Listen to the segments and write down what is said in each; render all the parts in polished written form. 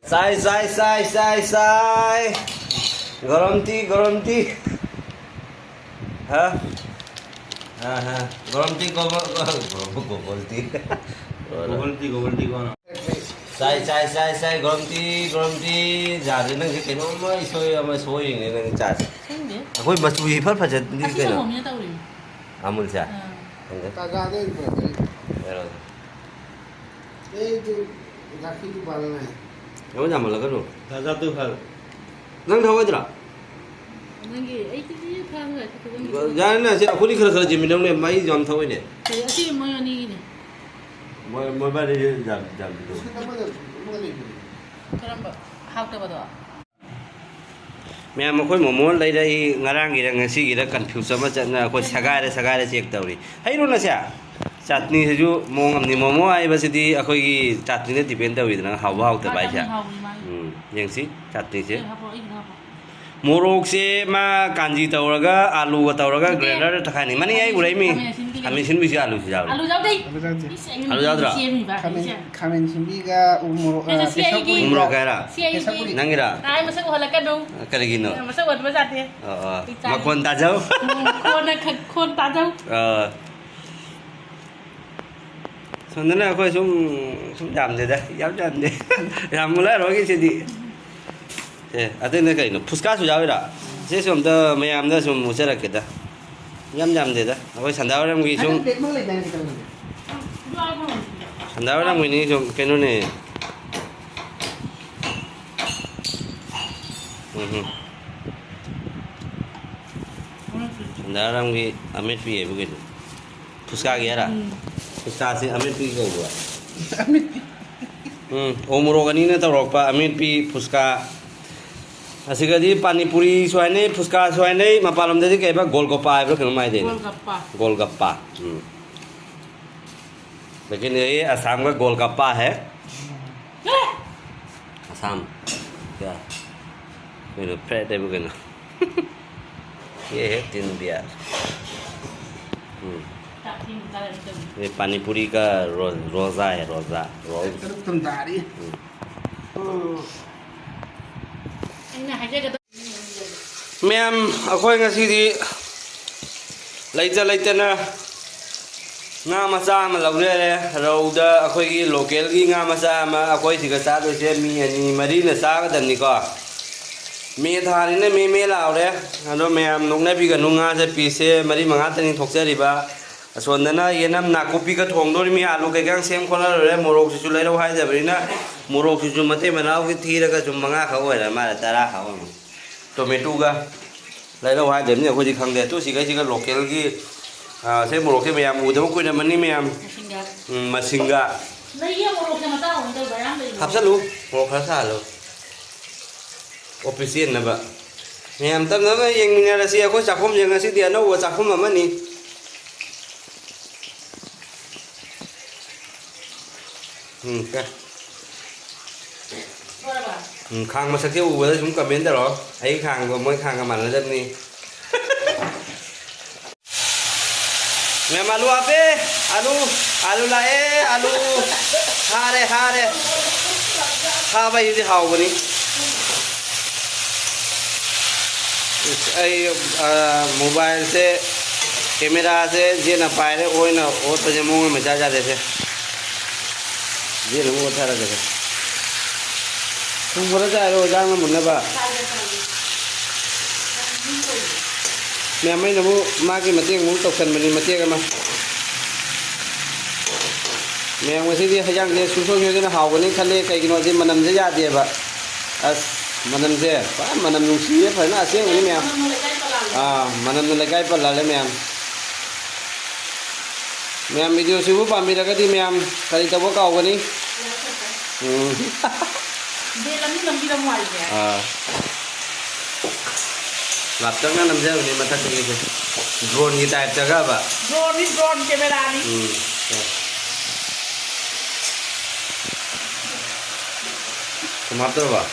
साय गरम टी हाँ गरम टी गोगल टी कौन साय गरम टी जादे नंग कहीं सोई नंग चा अखोई मचू फल फजदी कहीं अमूल से Kamu nyambal lagi tu? Satu hal. Nang tahu aja lah. Nanti, itu kan Jangan nasi aku ni kerja jemin dong ni, mai jam tahu ini. Asyik mau ni ni. Mau balik jam tu. Kenapa? Hak apa tu? Mẹ mà khôi mồm lấy đây ngarang gì đang ngasi gì đó confuse mà chắc là khôi sagai check tàu đi. Hay luôn là sao? Chutney है जो मोमो आई बस इधी अखोई की चटनी ने depend हुई ना how तो बाई क्याยังสิचटनी से मोरोक से माँ कांजी तौरगा आलू का तौरगा ग्रेडर तखानी माने यही बुराई में हमें सिन भी आलू से जाओ आलू जाओ दे आलू जाओ दरा Kamen simbi ga umuro umro kaya nangira ay masa ko halakan dong kaligino masa wad masat ya makon tajau kon tajau Sondana aku sum jam deh dah, jam deh. Jam mulai rogi sih. Ada ni kain, puska sudah ada. Saya sum tu, macam tu sum musa lagi dah. Jam deh dah. Aku sandal orang ni sum. Sandal orang ni sum kenu ni. Sandal orang ni amit pi begitu. Puska kaya lah. Puska sih amit pi kau buat. Umur orang ni tu rok pa amit pi puska. Asyik jadi pani puri suai puska suai ni, mapalam jadi kayak apa golgappa, apa kena mai deh. Golgappa. लेकिन ये असम का गोलगप्पा है असम क्या मेरे friend है बुकना ये है तीन बियर ये पानी पूरी का रोजा है रोजा मैम अखोई ngasi लेते ना nga macha ma laure le rauda akhoi gi local gi nga macha ma akhoi siga cha do se mi ani mari na sa ga dan ni ko me thari ne me laure ado me am nok na bi ga nu nga se pi se mari manga tani thok se ri ba ason na yenam na kopi ga thong do mi alu ga gang sem khona re morok su lai ro hai ja bari na morok su mate manau gi thira ga jum manga kha oi ra ma ra tara kha oi tomato ga lai ro hai dem ni akhoi ji khang de tu siga local gi saya morok ke meyam udah mau kuda mani meyam masinga Lagi morok sama tahu untuk barang beli hapsa lu morok hapsa lu ofisian na ba meyam tam na yang minarasi ako cakum yang ngasih dia no wa cakum mama ni ka khang masak dia udah chúng comment dah lo ai khang ko mới khang ka man la ni Mem alu apa? Alu lae, alu hare. Apa ini hau ni? Mobile से camera से जे ना पाए रे ओय ना ओ तो जे मुंह में जा जाते थे जे ना वो था रखे थे तुम बोला जा रो जांग में मुन्ना बा मैंไม่รู้มากี่มาเตี้ยงมุ้งตกกันมันนี่มาเตี้ยกันมาแมงวันที่ขยันเนี่ยสุดๆเนี่ยนะหาวกันนี่คันเล่ไก่กินวันที่มันนำจะยาเดียบอะมันนำเสียป้ามันนำนุ่งสีเผยหน้าเสียงวันนี้แมงมันนำอะไรใกล้ปลาเลยแมงวิดีโอสิบุปผามีแล้วก็ที่แมงคดีตัวเก่ากันนี่Dia lagi kita mual ya. Laptop kan namanya ini mata kiri tu, drone kita type jaga apa? Drone kamera ni. Kumap tu apa?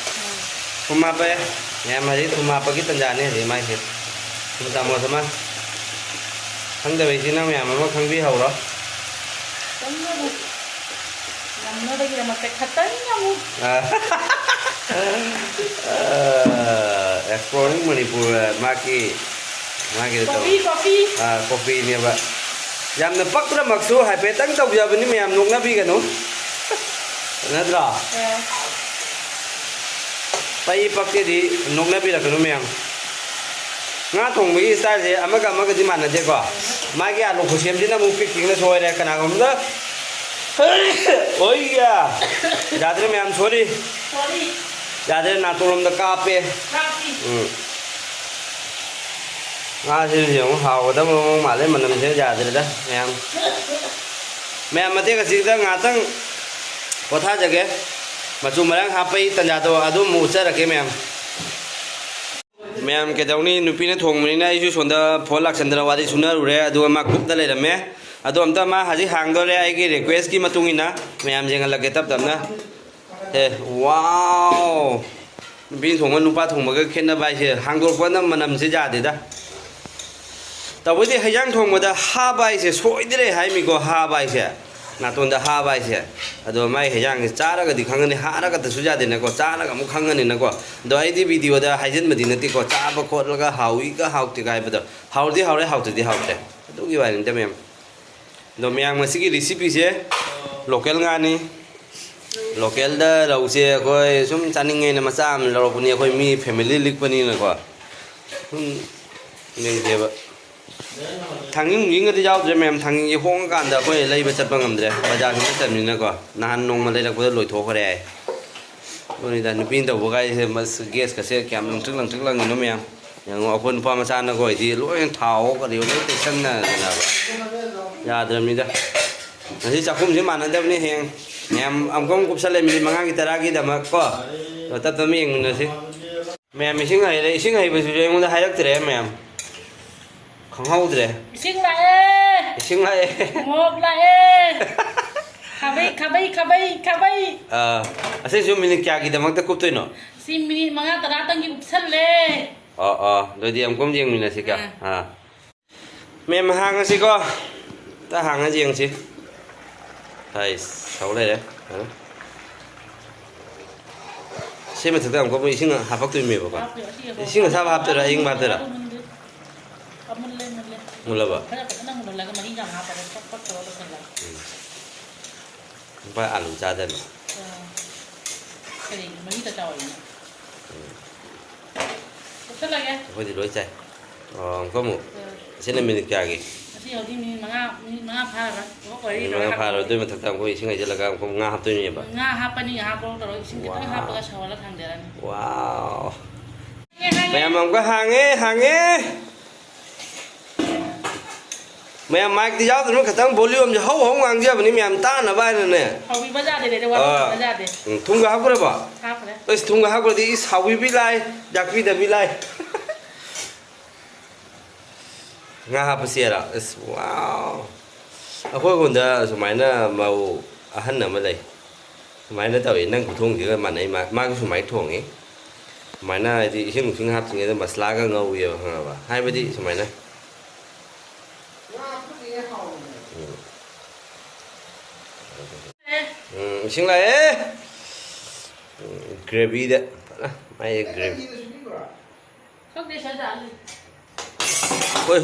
Kumap apa ya? Ya mari kumap apa kita jane ni mai sih. Kita mau sama. Hang dah besi nama ya, mama hang bi hau loh. Namno lagi nama tek khatang kamu. exploring Manipur maki Coffee. coffee ni ba yam na pakra maksu hai pe tang tau ya bani mayam nok na bi ga no nadra pai pakte di nok na bi ra kanu mayam nga thong bi style je amaga di man na je ko ma ge alu khusem ji na mu pik king na soi re kana gom da oi ya jadre mayam sorry jadre na to rom da ka pe nga thì giống hào đó mà lấy mình làm thế già rồi đó mẹ mà thế cái gì đó ngã tăng có thay cho cái mà chúng mà đang happy tận nhà tôi adu mua xe là cái mẹ cái dòng này nụ pin thùng mình này chú xuân đó phổ lạc sân đó đi xuân đó rồi adu mà cúp đó lấy đó mẹ adu ông ta mà haji hàng đó lấy cái request kia mà tung in na mẹ em riêng là cái tập na thế wow pin thùng mình nupa thùng mà cái khen nó bay chứ hàng đồ quá nó mà nằm thế già đấy đó tao bây giờ hay giang thong mà đã ha bài sẽ soi đi đấy hay mình có ha bài sẽ nà tuần đã ha bài sẽ rồi mai hay giang cha ra cái gì khăng này ha ra cái thứ suy ra thì nó có cha ra cái một khăng này nó có rồi ấy đi video đã hay dân mà thì nó thì có cha bao cột là cái hậu ý cái hậu thì cái bây giờ hậu thì hậu đấy hậu thì hậu đấy đúng như vậy nên em rồi mình mà cái recipe sẽ local ngani local đó đầu sẽ coi chúng ta nên nghe mà sao mình lâu bữa nay coi mi family league bữa nay là có nên thế vậy thằng những người đi giao cho mẹ thằng những phong cảnh đó coi lấy về chặt bằng ngầm đấy bây giờ chúng ta chặt mình nó có nàn nông mà lấy là có lội thổ cái này bây giờ nó pin tàu bộ cái mà gas cái xe kèm trước lần nó mẹ nhưng mà quân pha mà san nó gọi thì lỗi tháo cái điều đấy thì sân là giờ từ mình đó thì chắc không chỉ mà nó đâu này hàng em ông cũng sẽ lên mình mang cái tara cái đầm có rồi tập tập mình nữa chứ mẹ mình sinh ngày bây giờ em muốn hay lắm thế mẹ không hâu thế Sinh lại một lại khabai sẽ zoom mình kia cái đam ta cúp tôi nó sim minit mga tara tangi upsan le rồi đi em cũng riêng mình là gì cả mẹ mà hàng gì có ta hàng cái riêng gì thầy xấu đây đấy xem mà thực ra em có mấy sinh hạt phát tôi mệt bảo sinh là sao hạt tôi là anh hạt tôi là mulai ba ba anu jadan apa di doa kamu sini milik lagi mga pharo tôi mà thực tập có sinh ngày giờ là các nga hấp tôi như vậy wow mẹ mong có hàng ấy mẹ mic thì giáo thì nó cả tăng volume cho hậu không ăn gì mà mẹ ta là bài này nè hậu bị bắt ra để qua ra để thung cái hấp rồi bà hấp đấy ơi thung cái hấp rồi thì hậu bị lại đặc biệt là bị lại nga hấp xia là wow à cuối cùng đó số máy nó màu hân là mấy đây máy nó tao năng của thung thì cái màn này mà mang cái số máy thuồng ấy máy này thì hiện sinh hấp thì người ta mà slá cái ngầu nhiều hả bà hai bên đi số máy này sinh lại gravy đấy mai gravy không để sao ra ôi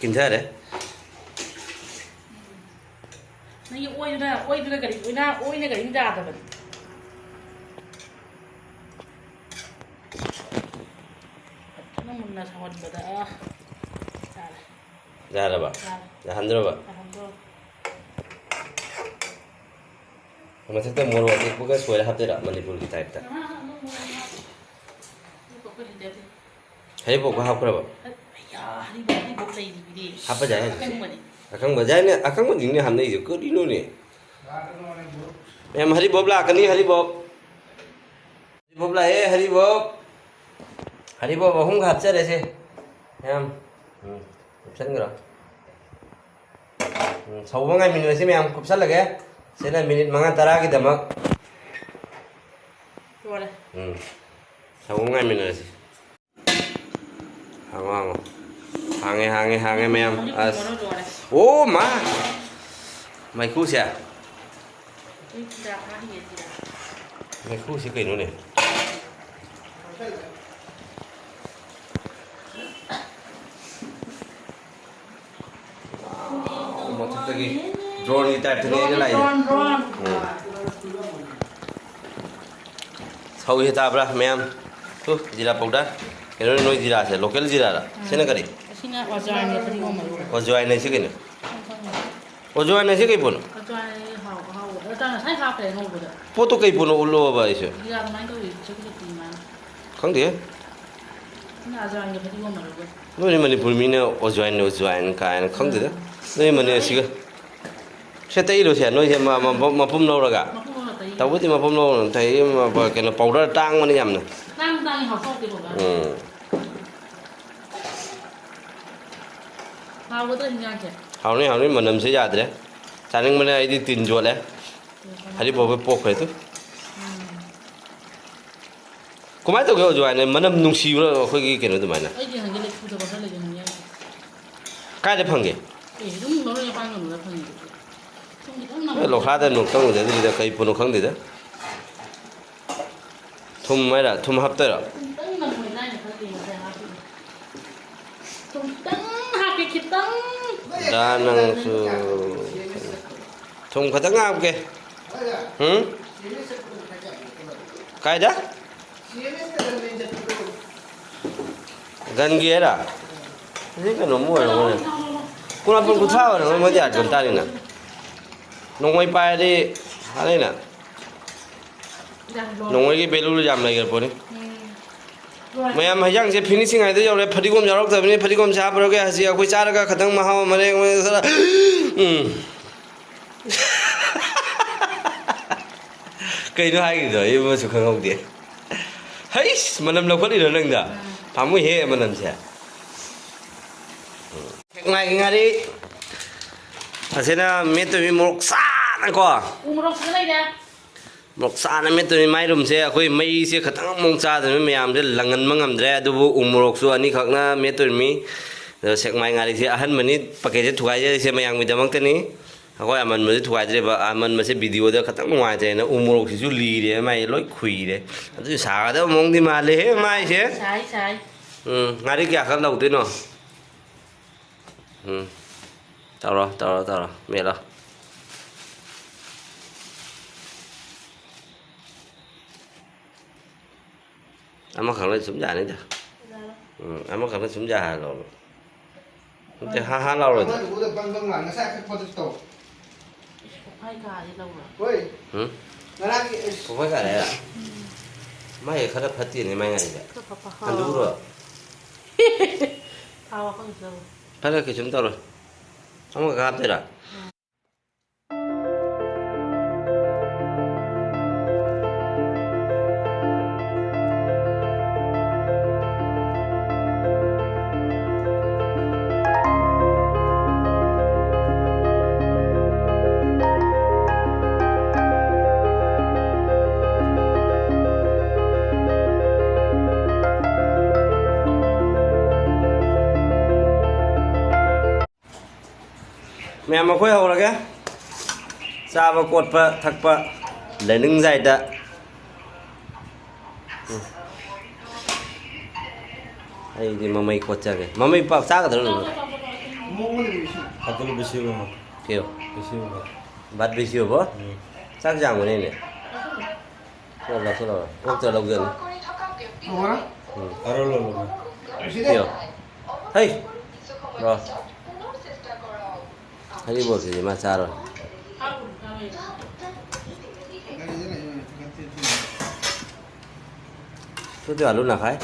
kinh thế đấy nó như ôi ra cái gì ôi này cái gì ra rồi nó muốn là sao vậy đó ra rồi bà ra hẳn rồi bà mà thực tế mua rồi thì cũng cái suy là hấp dẫn mình đi buổi type ta hay bộ có học rồi bà hấp bây giờ akan bajai ni akan mending ni ham ni je ke dino ni em hari bob lah kani hari bob lah hari bob không gặp sẽ đây xem em chân rồi sau ngày mình nói xem em cúp sắt là cái sẽ là minute mangan tara kita mak sau ngày mình nói hàng em ô má mày khu xe mày khu xe cái nữa này ꯃꯊꯛꯇꯒꯤ ꯗ꯭ꯔꯣꯟꯒꯤ ꯇꯥꯏꯞꯇꯅꯦ ꯑꯩꯅ ꯂꯥꯛꯏꯁꯦ drone ꯁꯧꯁꯦ ꯇꯥꯕ꯭ꯔꯥ ꯃꯌꯥꯝ ꯖꯤꯔꯥ powder ꯀꯩꯅꯣ ꯅꯣꯏ ꯖꯤꯔꯥꯁꯦ local ꯖꯤꯔꯥꯔꯥ ꯁꯤꯅ ꯀꯔꯤ ꯑꯁꯤꯅ ꯑꯣꯖꯥꯏꯟꯒ ꯐꯗꯤꯒꯣꯝ ꯃꯔꯨ ꯑꯣꯖꯋꯥꯏꯟ ꯍꯥꯏꯁꯤ ꯀꯩꯅꯣ ꯑꯣꯖꯋꯥꯏꯟ ꯍꯥꯏꯁꯤ ꯀꯩ ꯄꯣꯠꯅꯣ ꯑꯣꯖꯥꯏꯟ ꯍꯥꯎꯕ ꯑꯣꯖꯥꯏꯟ ꯉꯁꯥꯏ ꯍꯥꯞꯈ꯭ꯔꯦ ꯉꯧꯕꯗ ꯄꯣꯠꯇꯣ ꯀꯩ ꯄꯣꯠꯅꯣ ꯎꯠꯂꯣꯕ ꯑꯩꯁꯨ ꯖꯤꯔꯥ ꯑꯗꯨꯃꯥꯏꯅ ꯇꯧꯋꯤ ꯆꯛ ꯆꯛꯇꯤ ꯈꯪꯗꯦ ꯁꯤꯅ ꯑꯣꯖꯥꯏꯟꯒ ꯐꯗꯤꯒꯣꯝ ꯃꯔꯨꯒ ꯅꯣꯏ ꯃꯅꯤꯄꯨꯔ ꯃꯤꯅ ꯑꯣꯖꯋꯥꯏꯟ ꯀꯥꯏꯅ ꯈꯪꯗꯦꯗ ꯅꯣꯏ ꯃꯅꯤ ꯑꯁꯤꯒ ꯁꯦ ꯇꯩꯔꯣꯁꯦ ꯅꯣꯏꯁꯦ ꯃꯄꯨꯝ ꯂꯧꯔꯒ ꯃꯄꯨꯡ ꯑꯃ ꯇꯩ ꯇꯧꯕꯗꯤ ꯃꯄꯨꯝ ꯂꯧꯔ ꯇꯩ ꯀꯩꯅꯣ ꯄꯥꯎꯗꯔ ꯇꯥꯡꯕꯅꯤ ꯌꯥꯝꯅ ꯇꯥꯡ ꯍꯥꯎꯊꯣꯛꯇꯦ ꯄꯥꯎꯗꯔ ꯍꯥꯎꯒꯗ꯭ꯔꯥ ꯍꯤꯟꯖꯥꯡꯁꯦ ꯍꯥꯎꯅꯤ ꯃꯅꯝꯁꯦ ꯌꯥꯗ꯭ꯔꯦ ꯆꯥꯅꯤꯡꯕꯅꯦ ꯑꯩꯗꯤ ꯇꯤꯟ ꯌꯣꯠꯂꯦ ꯍꯔꯤꯕꯣꯞ ꯄꯣꯛꯈ꯭ꯔꯦ ꯇꯨ ꯀꯃꯥꯏꯅ ꯇꯧꯒꯦ ꯑꯣꯖꯋꯥꯏꯟ ꯃꯅꯝ ꯅꯨꯡꯁꯤꯕ꯭ꯔꯥ ꯑꯩꯈꯣꯏꯒꯤ ꯀꯩꯅꯣ ꯑꯗꯨꯃꯥꯏꯅ ꯑꯩꯗꯤ ꯍꯪꯒꯦ ꯂꯩꯐꯨꯗꯕ ꯈꯔ ꯂꯩꯒꯅꯤ ꯀꯥꯏꯗ ꯐꯪꯒꯦ ꯑꯗꯨꯝ ꯃꯔꯣꯏ ꯃꯄꯥꯡ ꯌꯣꯟꯕꯗ ꯐꯪꯉꯤ ꯊꯨꯝ ꯈꯤꯇꯪ ꯂꯣꯈꯥꯗ ꯅꯣꯡꯇꯪ ꯎꯖꯗ꯭ꯔꯤꯗ ꯀꯩ ꯄꯣꯠꯅꯣ ꯈꯪꯗꯦꯗ ꯊꯨꯝ ꯍꯥꯏꯔ ꯊꯨꯝ ꯍꯥꯞꯇꯣꯏꯔꯣ ꯈꯤꯇꯪ ꯅꯝꯃꯣꯏ ꯂꯥꯏꯅ ꯈꯪꯗꯦ ꯉꯁꯥꯏ ꯍꯥꯞꯄꯤꯅꯦ ꯊꯨꯝ ꯈꯤꯇꯪ ꯍꯥꯞꯀꯦ ꯈꯤꯇꯪ ꯗꯥ ꯅꯪꯁꯨ ꯊꯨꯝ ꯈꯛꯇꯪ ꯍꯥꯞꯀꯦ ꯀꯥꯏꯗ ꯒꯟꯒꯤ ꯍꯥꯏꯔ ꯁꯤ ꯀꯩꯅꯣꯝ ꯑꯣꯏꯔꯝꯒꯅꯤ ꯀꯨꯟꯃꯥꯄꯟ ꯀꯨꯟꯊ꯭ꯔꯥ ꯑꯣꯏꯔꯝꯒꯅꯤ ꯃꯣꯏꯗꯤ ꯌꯥꯔ ꯇꯥꯔꯤꯅ ꯅꯣꯡꯃꯩ ꯄꯥꯏꯔꯗꯤ ꯍꯥꯏꯅ ꯅꯣꯡꯃꯩꯒꯤ ꯚꯦꯂꯨ ꯌꯥꯝ ꯂꯩꯈ꯭ꯔ ꯄꯣꯠꯅꯤ ꯃꯌꯥꯝ ꯍꯩꯖꯥꯡꯁꯦ ꯐꯤꯅꯤꯁꯤꯡ ꯍꯥꯏꯗ ꯌꯧꯔꯦ ꯐꯗꯤꯒꯣꯝ ꯌꯥꯎꯔꯛꯇꯕꯅꯤ ꯐꯗꯤꯒꯣꯝꯁꯦ ꯍꯥꯞꯄꯔꯒꯦ ꯍꯧꯖꯤꯛ ꯑꯩꯈꯣꯏ ꯆꯥꯔꯒ ꯈꯤꯇꯪ ꯃꯍꯥꯎ ꯃꯔꯦꯡ ꯀꯩꯅꯣ ꯍꯥꯏꯈꯤꯗꯣ ꯑꯩ ꯑꯃꯁꯨ ꯈꯪꯍꯧꯗꯦ ꯍꯩꯁ ꯃꯅꯝ ꯂꯧꯈꯠꯂꯤꯔꯣ ꯅꯪꯗ ꯄꯥꯝꯃꯨꯏꯍꯦ ꯃꯅꯝꯁꯦ ꯁꯦꯛꯃꯥꯏꯒꯤ ꯉꯥꯔꯤ ꯑꯁꯤꯅ ꯃꯦꯠꯇꯣꯏꯃꯤ ꯃꯣꯔꯣꯛ ꯁꯥꯅꯀꯣ ꯎ ꯃꯣꯔꯣꯛꯁꯤꯗ ꯂꯩꯔꯦ ꯃꯣꯔꯣꯛ ꯆꯥꯅ ꯃꯦꯠꯇꯣꯏꯅꯤ ꯃꯥꯏꯔꯨꯝꯁꯦ ꯑꯩꯈꯣꯏ ꯃꯩꯁꯦ ꯈꯤꯇꯪ ꯑꯃꯨꯛ ꯆꯥꯗ꯭ꯔꯕꯅꯤ ꯃꯌꯥꯝꯁꯦ ꯂꯪꯍꯟꯕ ꯉꯝꯗ꯭ꯔꯦ ꯑꯗꯨꯕꯨ ꯎ ꯃꯣꯔꯣꯛꯁꯨ ꯑꯅꯤꯈꯛꯅ ꯃꯦꯠꯇꯣꯏꯅꯤ ꯑꯗꯣ ꯁꯦꯛꯃꯥꯏ ꯉꯥꯔꯤꯁꯦ ꯑꯍꯟꯕꯅꯤ ꯄꯀꯦꯠꯁꯦ ꯊꯨꯒꯥꯏꯖꯔꯤꯁꯦ ꯃꯌꯥꯝꯒꯤꯗꯃꯛꯇꯅꯤ ꯑꯩꯈꯣꯏ ꯑꯃꯟꯕꯁꯦ ꯊꯨꯒꯥꯏꯗ꯭ꯔꯦꯕ ꯑꯃꯟꯕꯁꯦ ꯚꯤꯗꯤꯑꯣꯗ ꯈꯤꯇꯪ ꯅꯨꯡꯉꯥꯏꯇ꯭ꯔꯦꯅ ꯎ ꯃꯣꯔꯣꯛꯁꯤꯁꯨ ꯂꯤꯔꯦ ꯃꯥꯏ ꯂꯣꯏ ꯈꯨꯏꯔꯦ ꯑꯗꯨꯁꯨ ꯁꯥꯒꯗꯕ ꯃꯑꯣꯡꯗꯤ ꯃꯥꯜꯂꯦꯍꯦ ꯃꯥꯏꯁꯦ ꯁꯥꯏ ꯉꯥꯔꯤ ꯀꯌꯥꯈꯛ ꯂꯧꯗꯣꯏꯅꯣ ꯇꯧꯔꯣ ꯃꯦꯠꯂꯣ ꯑꯃꯈꯛꯅ ꯁꯨꯝ ꯌꯥꯅꯤꯗ ꯑꯃꯈꯛꯅ ꯁꯨꯝ ꯌꯥꯍꯜꯂꯣꯕ ꯅꯠꯇꯦ ꯍꯥ ꯂꯥꯎꯔꯣꯏꯗ꯭ꯔꯣ ꯐꯥꯏ ꯀꯥꯗꯤ ꯂꯧꯔꯣ ꯄꯨꯡꯈꯥꯏ ꯀꯥꯔꯦ ꯃꯥꯏ ꯈꯔ ꯐꯠꯇꯦꯅꯦ ꯃꯥꯏ ꯉꯥꯔꯤꯁꯦ ꯑꯂꯨꯔꯣ ꯊꯥꯎ ꯍꯥꯞꯄꯒ ꯐꯔꯦ ꯀꯩꯁꯨꯝ ꯇꯧꯔꯣꯏ ꯑꯃꯈꯛ ꯍꯥꯞꯇꯣꯏꯔꯥ ꯃꯌꯥꯝ ꯑꯩꯈꯣꯏ ꯍꯧꯔꯒꯦ ꯆꯥꯕ ꯀꯣꯠꯄ ꯊꯛꯄ ꯂꯩꯅꯤꯡꯖꯥꯏꯗ ꯑꯩꯗꯤ ꯃꯃꯩ ꯀꯣꯠꯆꯒꯦ ꯃꯃꯩ ꯄꯥꯛ ꯆꯥꯒꯗ꯭ꯔꯣ ꯚꯥꯠ ꯕꯦꯁꯤ ꯍꯣꯕ ꯆꯥꯛ ꯌꯥꯝꯒꯅꯤꯅꯦ ꯂꯧꯁꯜꯂꯣ ꯑꯣꯛꯇ ꯂꯧꯖꯅꯤ ꯍꯩ ꯔꯣ ꯍꯔꯤꯕꯣꯞꯁꯤꯗꯤ ꯃꯥ ꯆꯥꯔꯣꯏ Itu tuh alu nak kai?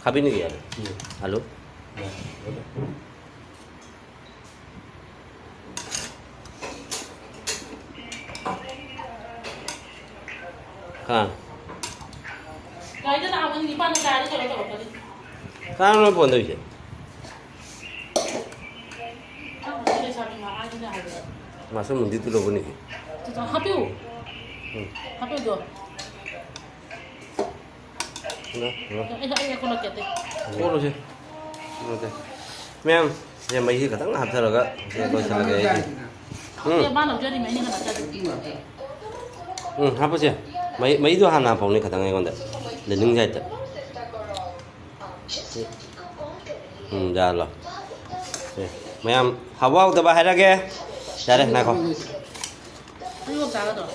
Kabin ni ya? Alu? Kan? Gaya itu nak awak ni pan nak ada kalau tadi. Kan mana pun tu je. Masuk mundi tu logo ni. Hapiu. Hapiu tu. Aku nak kete. Koro sih. Mem, yang bayi katang hab tharaga. Kau salah gaya. Dia mana jadi main ni nak jadi. Apa sih? Bayi tu hana pau ni katang yang kondak. 넣는 게 있다. 잘라. 매암 하와우 더 바해라게. 잘해 나고. 이거 작아도.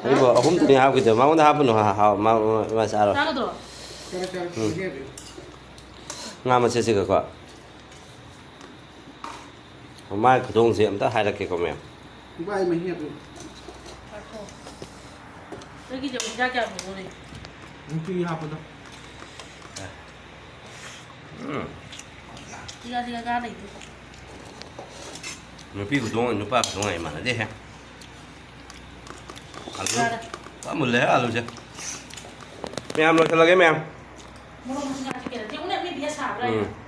이거 홈트니 하고 있어. 마운드 하부노 마 살아. 작아도. ngam mà sẽ sự quoi hôm mai cái đông diệm ta hay là cái con mèo Vai mà hiệp. 여기 좀 자자 먹으래. Không 하보다. 네가 가네. nó pi của đông nó pa của đông này mà nó đi ha 가라. có một lẽ luôn chứ mèo rồi cho là cái mèo 뭐로 무슨 가지게. 오늘 미 비에 사브라야.